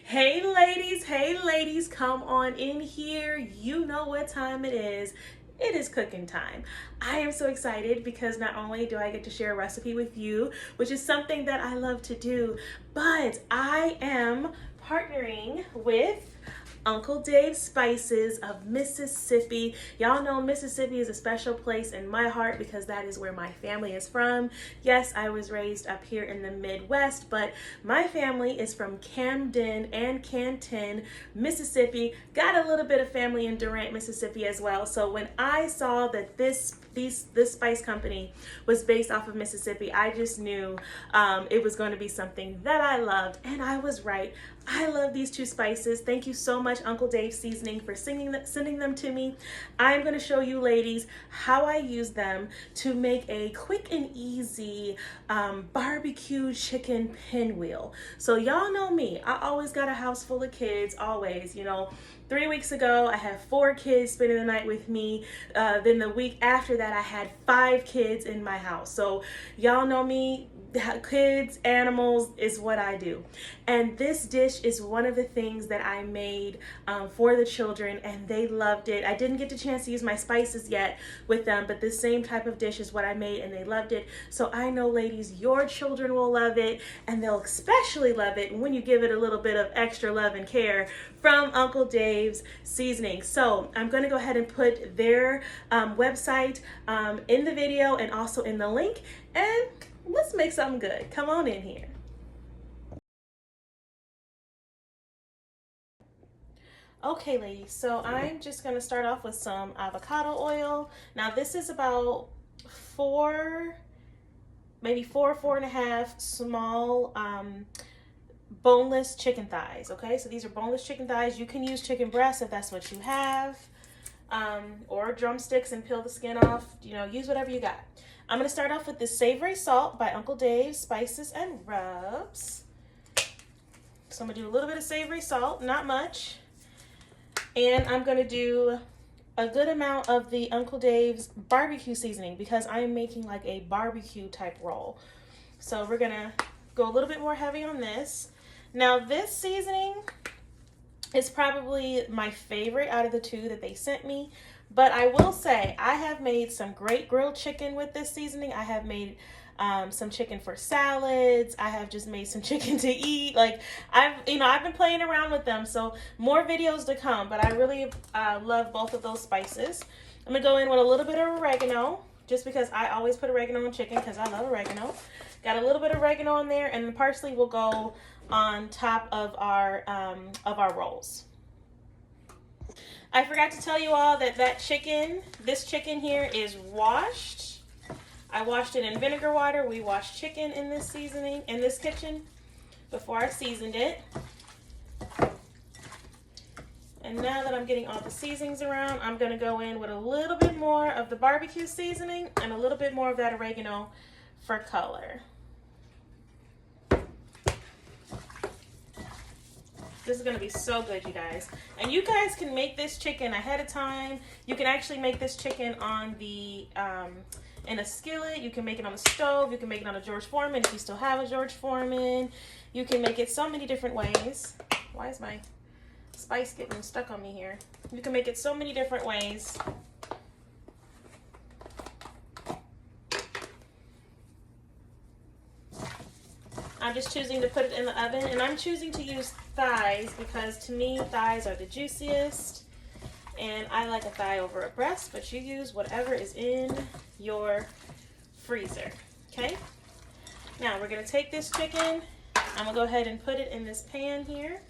Hey ladies, come on in here. You know what time it is. It is cooking time. I am so excited because not only do I get to share a recipe with you, which is something that I love to do, but I am partnering with Uncle Dave's Spices of Mississippi. Y'all know Mississippi is a special place in my heart because that is where my family is from. Yes, I was raised up here in the Midwest, but my family is from Camden and Canton, Mississippi. Got a little bit of family in Durant, Mississippi as well. So when I saw that this spice company was based off of Mississippi, I just knew it was going to be something that I loved, and I was right. I love these two spices. Thank you so much, Uncle Dave Seasoning, for sending them to me. I'm going to show you ladies how I use them to make a quick and easy barbecue chicken pinwheel. So y'all know me. I always got a house full of kids, always, you know. 3 weeks ago, I had 4 kids spending the night with me. Then the week after that, I had 5 kids in my house. So y'all know me. Kids, animals is what I do. And this dish is one of the things that I made for the children, and they loved it. I didn't get the chance to use my spices yet with them, but the same type of dish is what I made, and they loved it. So I know, ladies, your children will love it, and they'll especially love it when you give it a little bit of extra love and care from Uncle Dave's Seasoning. So I'm going to go ahead and put their website in the video and also in the link, and let's make something good. Come on in here. Okay, ladies, so I'm just going to start off with some avocado oil. Now this is about maybe four and a half small boneless chicken thighs. Okay, so these are boneless chicken thighs. You can use chicken breasts if that's what you have, or drumsticks and peel the skin off. You know, use whatever you got. I'm going to start off with this savory salt by Uncle Dave's Spices and Rubs. So I'm going to do a little bit of savory salt, not much. And I'm going to do a good amount of the Uncle Dave's barbecue seasoning because I'm making like a barbecue type roll. So we're going to go a little bit more heavy on this. Now this seasoning is probably my favorite out of the 2 that they sent me. But I will say, I have made some great grilled chicken with this seasoning. I have made some chicken for salads. I have just made some chicken to eat. Like, I've been playing around with them. So more videos to come. But I really love both of those spices. I'm going to go in with a little bit of oregano, just because I always put oregano on chicken because I love oregano. Got a little bit of oregano in there, and the parsley will go on top of our rolls. I forgot to tell you all that this chicken here is washed. I washed it in vinegar water. We washed chicken in this seasoning, in this kitchen, before I seasoned it. And now that I'm getting all the seasonings around, I'm going to go in with a little bit more of the barbecue seasoning and a little bit more of that oregano for color. This is going to be so good, you guys. And you guys can make this chicken ahead of time. You can actually make this chicken on the in a skillet. You can make it on the stove. You can make it on a George Foreman if you still have a George Foreman. You can make it so many different ways. Why is my spice getting stuck on me here? You can make it so many different ways. I'm just choosing to put it in the oven, and I'm choosing to use thighs because to me thighs are the juiciest, and I like a thigh over a breast, but you use whatever is in your freezer. Okay, now we're going to take this chicken. I'm going to go ahead and put it in this pan here.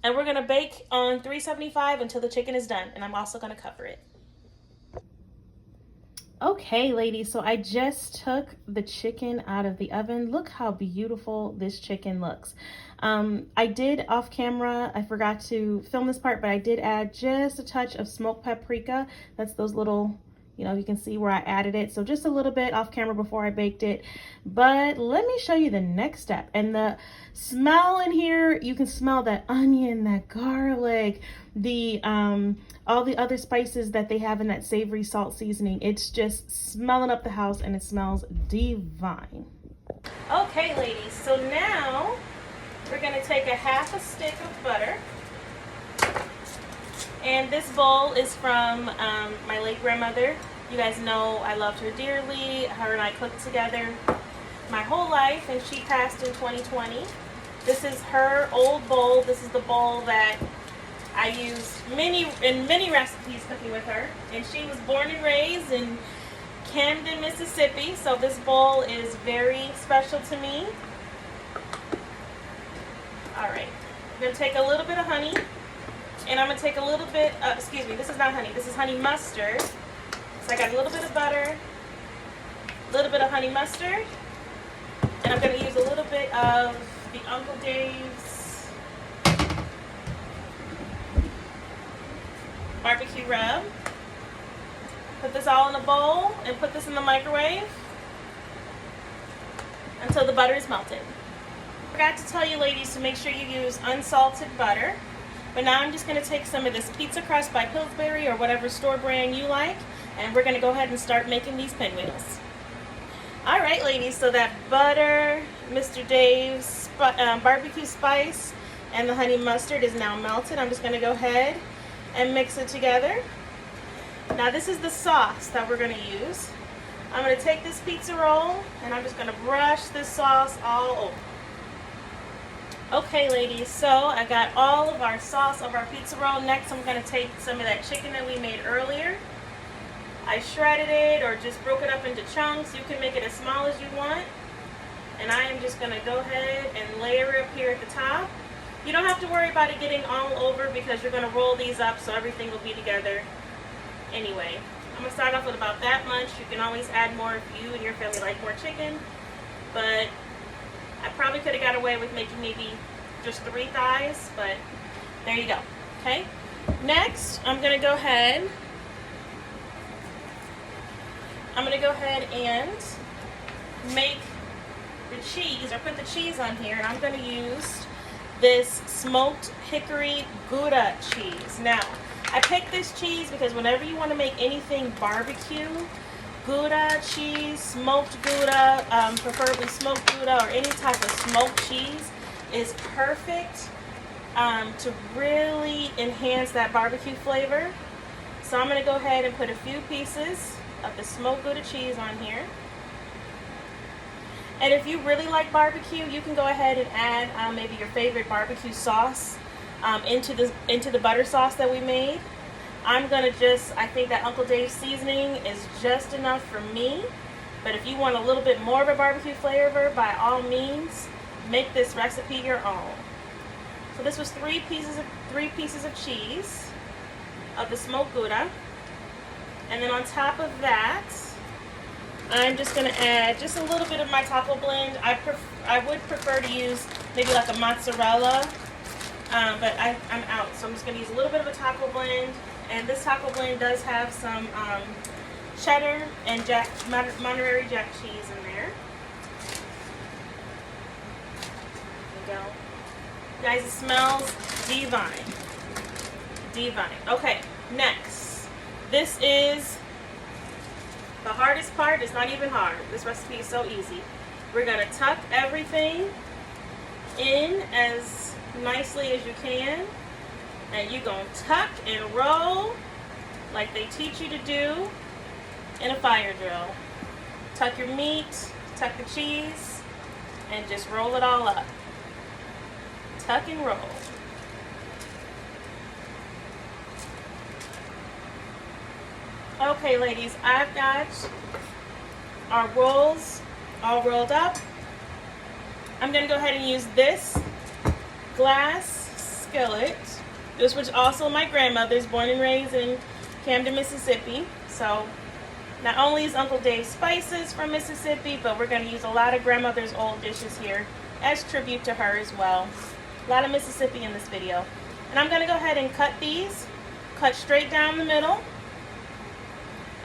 And we're going to bake on 375 until the chicken is done. And I'm also going to cover it. Okay, ladies, so I just took the chicken out of the oven. Look how beautiful this chicken looks. I did off camera, I forgot to film this part, but I did add just a touch of smoked paprika. That's those little, You know, you can see where I added it. So just a little bit off camera before I baked it. But let me show you the next step. And the smell in here, you can smell that onion, that garlic, the all the other spices that they have in that savory salt seasoning. It's just smelling up the house and it smells divine. Okay, ladies, so now we're gonna take a half a stick of butter. And this bowl is from my late grandmother. You guys know I loved her dearly. Her and I cooked together my whole life, and she passed in 2020. This is her old bowl. This is the bowl that I used in many recipes cooking with her. And she was born and raised in Camden, Mississippi, so this bowl is very special to me. All right, I'm gonna take a little bit of honey, and I'm gonna take a little bit, excuse me, this is not honey, this is honey mustard. So I got a little bit of butter, a little bit of honey mustard, and I'm gonna use a little bit of the Uncle Dave's barbecue rub. Put this all in a bowl and put this in the microwave until the butter is melted. I forgot to tell you, ladies, to make sure you use unsalted butter. But now I'm just going to take some of this pizza crust by Pillsbury or whatever store brand you like, and we're going to go ahead and start making these pinwheels. All right, ladies, so that butter, Mr. Dave's barbecue spice, and the honey mustard is now melted. I'm just going to go ahead and mix it together. Now this is the sauce that we're going to use. I'm going to take this pizza roll and I'm just going to brush this sauce all over. Okay, ladies, so I got all of our sauce of our pizza roll. Next, I'm going to take some of that chicken that we made earlier. I shredded it or just broke it up into chunks. You can make it as small as you want. And I am just going to go ahead and layer it up here at the top. You don't have to worry about it getting all over because you're going to roll these up so everything will be together. Anyway, I'm going to start off with about that much. You can always add more if you and your family like more chicken. But I probably could have got away with making maybe just 3 thighs, but there you go. Okay. Next, I'm going to go ahead and make the cheese, or put the cheese on here, and I'm going to use this smoked hickory Gouda cheese. Now, I picked this cheese because whenever you want to make anything barbecue, Gouda cheese, smoked Gouda, preferably smoked Gouda or any type of smoked cheese is perfect to really enhance that barbecue flavor. So I'm going to go ahead and put a few pieces of the smoked Gouda cheese on here. And if you really like barbecue, you can go ahead and add maybe your favorite barbecue sauce into the butter sauce that we made. I'm gonna I think that Uncle Dave's seasoning is just enough for me. But if you want a little bit more of a barbecue flavor, by all means, make this recipe your own. So this was 3 pieces of cheese of the smoked Gouda. And then on top of that, I'm just going to add just a little bit of my taco blend. I would prefer to use maybe like a mozzarella, but I'm out. So I'm just going to use a little bit of a taco blend. And this taco blend does have some cheddar and Monterey Jack cheese in there. There you go. Guys, it smells divine. Divine. Okay, next. This is the hardest part. It's not even hard. This recipe is so easy. We're going to tuck everything in as nicely as you can. And you're going to tuck and roll like they teach you to do in a fire drill. Tuck your meat, tuck the cheese, and just roll it all up. Tuck and roll. Okay, ladies, I've got our rolls all rolled up. I'm going to go ahead and use this glass skillet. This was also my grandmother's, born and raised in Camden, Mississippi. So not only is Uncle Dave's spices from Mississippi, but we're going to use a lot of grandmother's old dishes here as tribute to her as well. A lot of Mississippi in this video. And I'm going to go ahead and cut these, cut straight down the middle.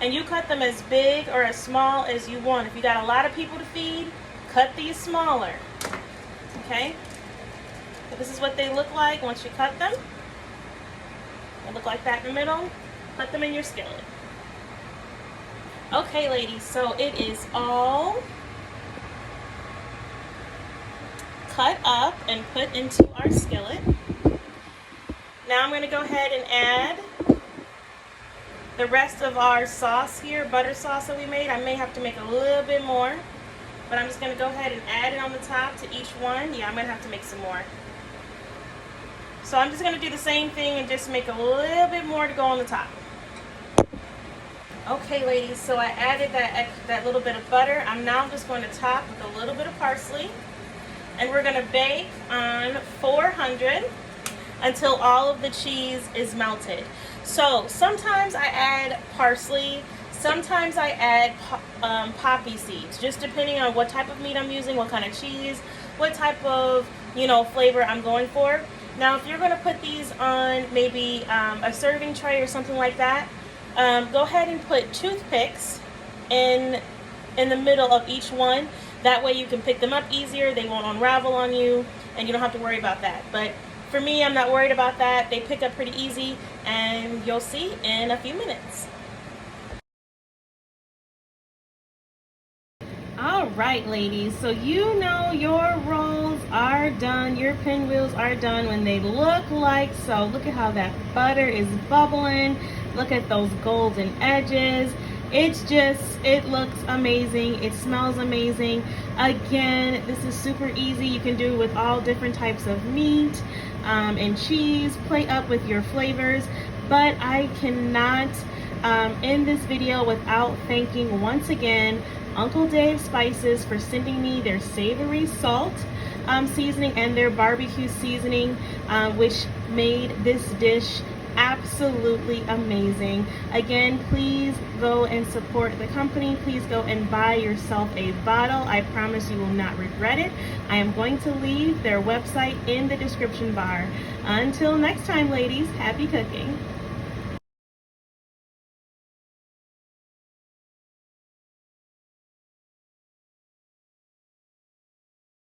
And you cut them as big or as small as you want. If you got a lot of people to feed, cut these smaller. Okay? So this is what they look like once you cut them. They look like that in the middle. Put them in your skillet. Okay, ladies, so it is all cut up and put into our skillet. Now I'm going to go ahead and add the rest of our sauce here, butter sauce that we made. I may have to make a little bit more, but I'm just going to go ahead and add it on the top to each one. Yeah, I'm going to have to make some more. So I'm just going to do the same thing and just make a little bit more to go on the top. Okay, ladies, so I added that little bit of butter. I'm now just going to top with a little bit of parsley. And we're going to bake on 400 until all of the cheese is melted. So sometimes I add parsley, sometimes I add poppy seeds, just depending on what type of meat I'm using, what kind of cheese, what type of, flavor I'm going for. Now, if you're going to put these on maybe a serving tray or something like that, go ahead and put toothpicks in the middle of each one. That way you can pick them up easier, they won't unravel on you, and you don't have to worry about that. But for me, I'm not worried about that. They pick up pretty easy, and you'll see in a few minutes. All right, ladies, so your rolls are done, your pinwheels are done when they look like so. Look at how that butter is bubbling. Look at those golden edges. It looks amazing. It smells amazing. Again, this is super easy. You can do it with all different types of meat and cheese. Play up with your flavors. But I cannot end this video without thanking once again Uncle Dave's Spices for sending me their savory salt seasoning and their barbecue seasoning, which made this dish absolutely amazing. Again, please go and support the company. Please go and buy yourself a bottle. I promise you will not regret it. I am going to leave their website in the description bar. Until next time, ladies, happy cooking.